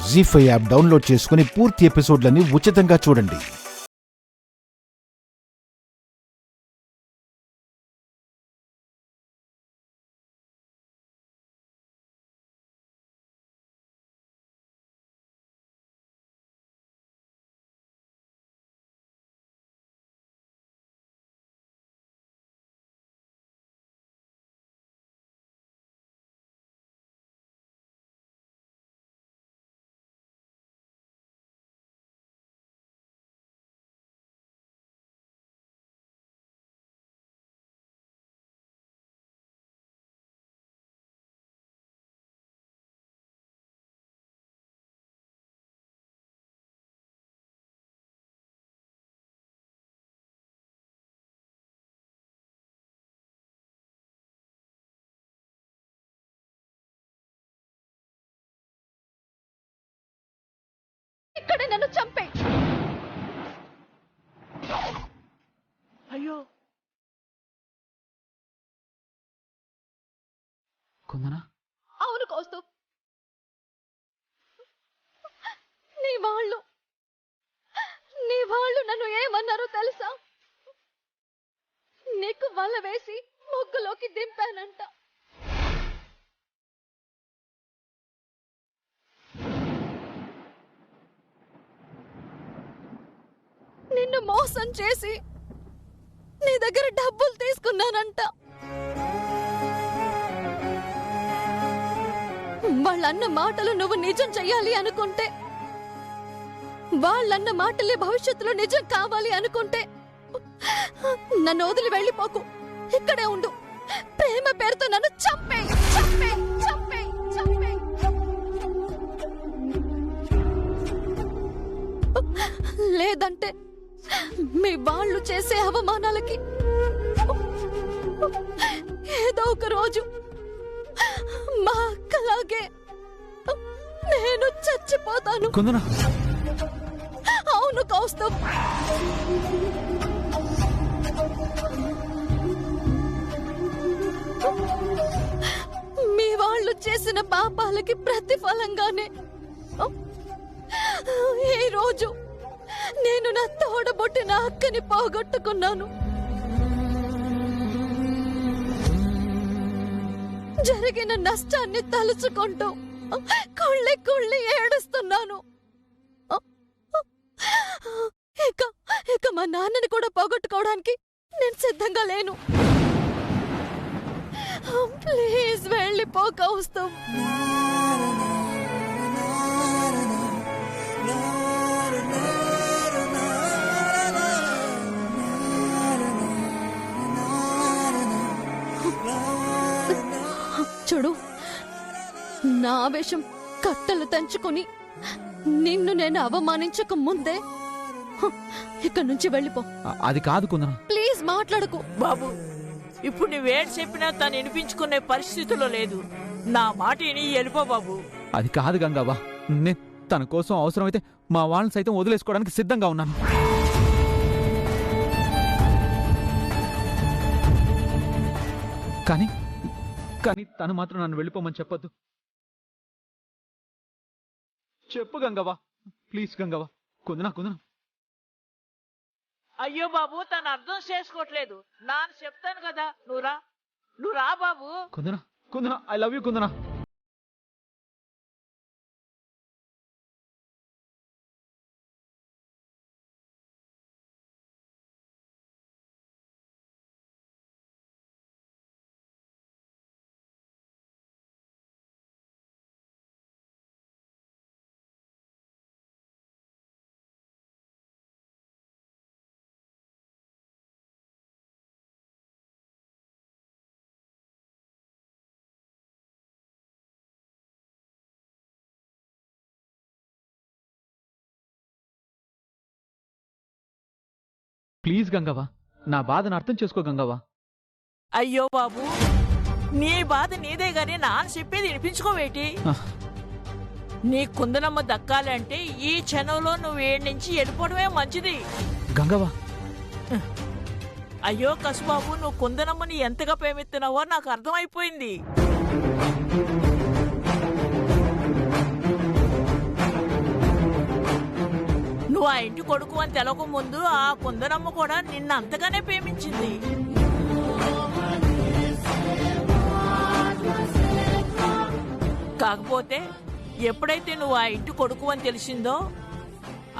జీ5 app download చేసుకుని పూర్తి ఎపిసోడ్లని ఉచితంగా చూడండి. ఇక్కడ నన్ను చంపే. అయ్యో కుందనా, అవును కౌస్తుభ్, నీ వాళ్ళు నన్ను ఏమన్నారో తెలుసా? నీకు వల వేసి ముగ్గులోకి దింపానంట. నిన్ను మోసం చేసి నీ దగ్గర డబ్బులు తీసుకున్నానంట. వాళ్ళన్న మాటలు నువ్వు నిజం చెయ్యాలి అనుకుంటే, వాళ్ళన్న మాటలే భవిష్యత్తులో నిజం కావాలి అనుకుంటే నన్ను వదిలి వెళ్ళిపోకు, ఇక్కడే ఉండు. ప్రేమ పేరుతో నన్ను చంపే చంపే చంపే చంపే. లేదంటే మీ వాళ్ళు చేసే అవమానాలకి ఏదో ఒక రోజు మా అక్కలాగే నేను చచ్చిపోతాను. కుందనా, అవును కౌస్తుభ్, మీ వాళ్ళు చేసిన పాపాలకి ప్రతిఫలంగానే ఈ రోజు నేను నా తోడబుట్టిన అక్కని పోగొట్టుకున్నాను. జరిగిన నష్టాన్ని తలుచుకుంటూ కుళ్ళి కుళ్ళి ఏడుస్తున్నాను. ఇక మా నాన్నని కూడా పోగొట్టుకోవడానికి నేను సిద్ధంగా లేను. ప్లీజ్ వెళ్ళిపో కౌస్తుభ్. చూడు, నా ఆవేశం కట్టలు తెంచుకొని నిన్ను నేను అవమానించక ముందే ఇక్కడి నుంచి వెళ్ళిపో. అది కాదు కుందనా. ప్లీజ్ మాట్లాడకు బాబు. ఇప్పుడు నువ్వేం చెప్పినా తను వినిపించుకునే పరిస్థితిలో లేదు. నా మాట విని వెళ్ళిపో బాబు. అది కాదు గంగావా, నేను తన కోసం అవసరమైతే మా వాళ్ళని సైతం వదిలేసుకోవడానికి సిద్ధంగా ఉన్నాను. కానీ కానీ తను మాత్రం నన్ను వెళ్ళిపోమని చెప్పొద్దు. చెప్పు గంగవ్వ, ప్లీజ్ గంగవ్వ. కుందనా కుందనా. అయ్యో బాబు, తను అర్థం చేసుకోవట్లేదు. నాన్న చెప్తాను కదా, నువ్వు రా బాబు. Kundana Kundana, I love you Kundana. Please Gangavva, నా బాధను అర్థం చేసుకో గంగవ్వ. అయ్యో బాబు, నీ బాధ నీదే గాని నాన్న చెప్పేది వినిపించుకోవేటి? నీ కుందనమ్మ దక్కాలంటే ఈ క్షణంలో నువ్వు ఏడు నుంచి వెళ్ళిపోవడమే మంచిది. గంగవ్వ, అయ్యో కసుబాబు, నువ్వు కుందనమ్మని ఎంతగా ప్రేమిస్తున్నావో నాకు అర్థమైపోయింది. నువ్వు ఆ ఇంటి కొడుకు అని తెలక ముందు ఆ కుందనమ్మ కూడా నిన్ను అంతగానే ప్రేమించింది. కాకపోతే ఎప్పుడైతే నువ్వు ఆ ఇంటి కొడుకు అని తెలిసిందో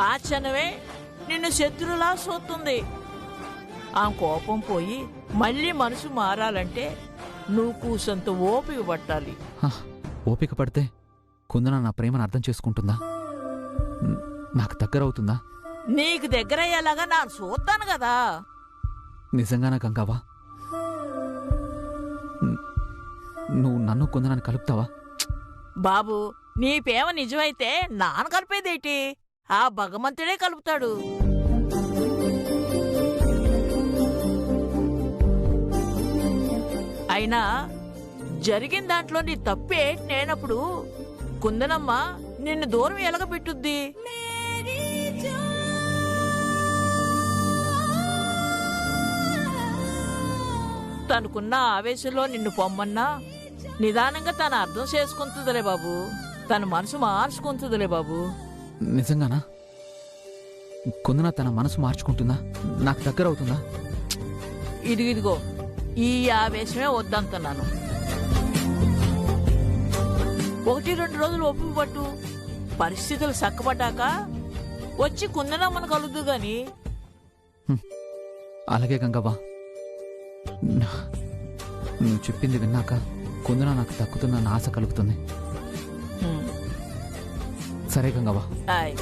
ఆ క్షణమే నిన్ను శత్రులా చూస్తుంది. ఆ కోపం పోయి మళ్ళీ మనసు మారాలంటే నువ్వు కూసంత ఓపిక పట్టాలి. ఓపిక పడితే కుందన నా ప్రేమను అర్థం చేసుకుంటుందా? నాకు దగ్గర అవుతుందా? నీకు దగ్గరయ్యేలాగా నేను చూస్తాను కదా. నిజంగానా గంగావా? నువ్వు నన్ను కుందనాన్ని కలుపుతావా? బాబు, నీ ప్రేమ నిజమైతే నాన్న కలిపేదేటి? ఆ భగవంతుడే కలుపుతాడు. అయినా జరిగిన దాంట్లో నీ తప్పే నేనప్పుడు కుందనమ్మ నిన్ను దూరం ఎలగబెట్టుద్ది. తనకున్న ఆవేశంలో నిన్ను పొమ్మన్నా నిదానంగా తను అర్థం చేసుకుంటుందిలే బాబు. తన మనసు మార్చుకుంటుందిలే బాబు. నిజంగానా? కుందన తన మనసు మార్చుకుంటుందా? నాకు దగ్గర అవుతుందా? ఇదిగో ఈ ఆవేశమే వద్దంటున్నాను. 1-2 రోజులు ఒప్పు పట్టు. పరిస్థితులు చక్కబడ్డాక వచ్చి కుందనమ్మను కలుద్దు గాని. అలాగే గంగవ్వ, నువ్వు చెప్పింది విన్నాక కుందన నాకు దక్కుతుందన్న ఆశ కలుగుతుంది. సరే గంగవ్వ. ఆయ్.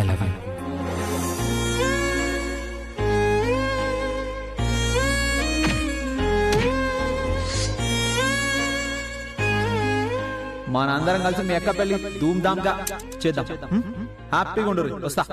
I love you. మనందరం కలిసి మీ అక్క పెళ్లి ధూమ్ ధామ్ గా చేద్దాం. హ్యాపీగా ఉండరు. వస్తా.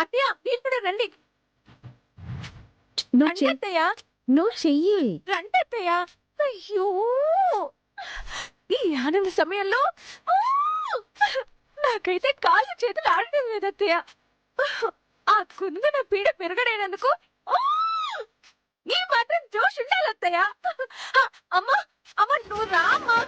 అత్తయ్య, మీరు కూడా రండి. నువ్వు చెయ్యి. రండి అత్తయ్య. అయ్యో, ఈ ఆనంద సమయంలో నాకైతే కాళ్ళు చేతులు ఆడటం లేదు అత్తయ్య. ఆ కుందన పీడ పెరగడైనందుకు ఈ మాత్రం జోష్ ఉండాలి అత్తయ్య. అమ్మా అమ్మ, నువ్వు రా అమ్మా.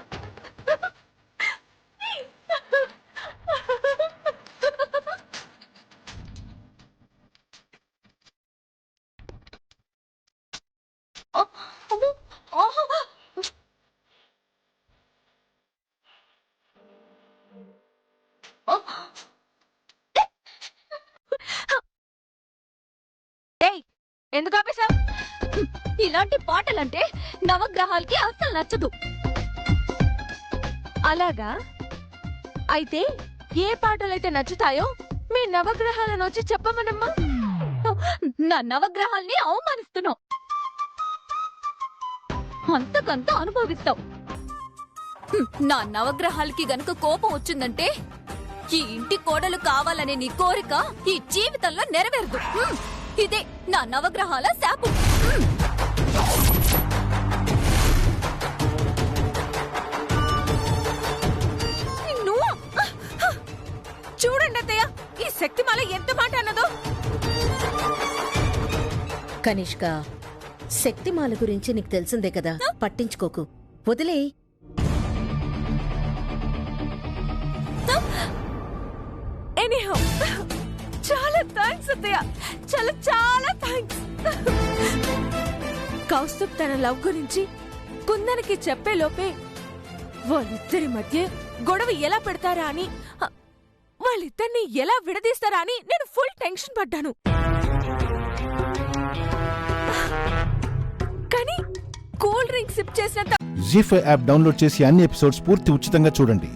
ఎందుకు ఆపేశావు? ఇలాంటి పాటలంటే నవగ్రహాలకి అస్సలు నచ్చదు. అలాగా? అయితే ఏ పాటలైతే నచ్చుతాయో మీ నవగ్రహాలను వచ్చి చెప్పమనమ్మా. నా నవగ్రహాల్ని అవమానిస్తున్నావు. అంతకంత అనుభవిస్తావు. నా నవగ్రహాలకి గనుక కోపం వచ్చిందంటే ఈ ఇంటి కోడలు కావాలనే నీ కోరిక ఈ జీవితంలో నెరవేరదు. ఇదే నా నవగ్రహాల శాపం. చూడండి అత్తయ్య, ఈ శక్తిమాల ఎంత మాట అన్నదో. కనిష్క, శక్తిమాల గురించి నీకు తెలిసిందే కదా, పట్టించుకోకు, వదిలే. ఎనీహౌ, చాలా థ్యాంక్స్ అత్తయ్య, చాలా చాలా థ్యాంక్స్. కౌస్తుభ్ తన లవ్ గురించి కుందనకి చెప్పే లోపే వాళ్ళిద్దరి మధ్య గొడవ ఎలా పెడతారా అని, వాళ్ళిద్దరిని ఎలా విడదీస్తారా అని నేను ఫుల్ టెన్షన్ పడ్డాను. సిప్ చేసినంత జీ5 యాప్ డౌన్లోడ్ చేసి అన్ని ఎపిసోడ్స్ పూర్తి ఉచితంగా చూడండి.